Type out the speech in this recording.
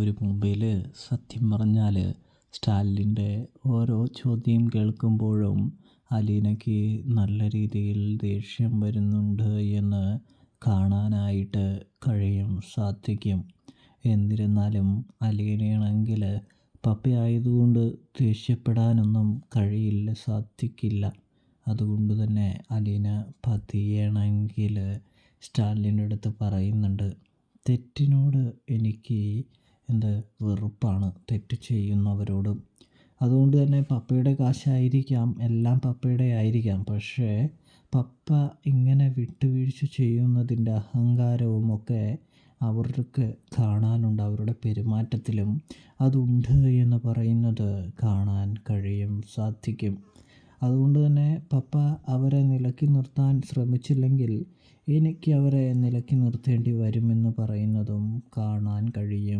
ഒരു മുംബൈയിൽ സത്യം പറഞ്ഞാൽ സ്റ്റാലിൻ്റെ ഓരോ ചോദ്യം കേൾക്കുമ്പോഴും അലീനയ്ക്ക് നല്ല രീതിയിൽ ദേഷ്യം വരുന്നുണ്ട് എന്ന് കാണാനായിട്ട് സാധിക്കും. എന്നിരുന്നാലും അലീനയാണെങ്കിൽ പപ്പയായതുകൊണ്ട് ദേഷ്യപ്പെടാനൊന്നും സാധിക്കില്ല. അതുകൊണ്ട് തന്നെ അലീന പതിയെയാണെങ്കിൽ സ്റ്റാലിൻ്റെ അടുത്ത് പറയുന്നുണ്ട്, തെറ്റിനോട് എനിക്ക് വെറുപ്പാണ്, തെറ്റ് ചെയ്യുന്നവരോട്. അതുകൊണ്ട് തന്നെ പപ്പയുടെ കാശായിരിക്കാം, എല്ലാം പപ്പയുടെ ആയിരിക്കാം. പക്ഷേ പപ്പ ഇങ്ങനെ വിട്ടുവീഴ്ച ചെയ്യുന്നതിൻ്റെ അഹങ്കാരവുമൊക്കെ അവർക്ക് കാണാനുണ്ട്, അവരുടെ പെരുമാറ്റത്തിലും അതുണ്ട് എന്ന് പറയുന്നത് കാണാൻ സാധിക്കും. അതുകൊണ്ട് തന്നെ പപ്പ അവരെ നിലയ്ക്ക് നിർത്താൻ ശ്രമിച്ചില്ലെങ്കിൽ എനിക്ക് അവരെ നിലയ്ക്ക് നിർത്തേണ്ടി വരുമെന്ന് പറയുന്നതും കാണാൻ കഴിയും.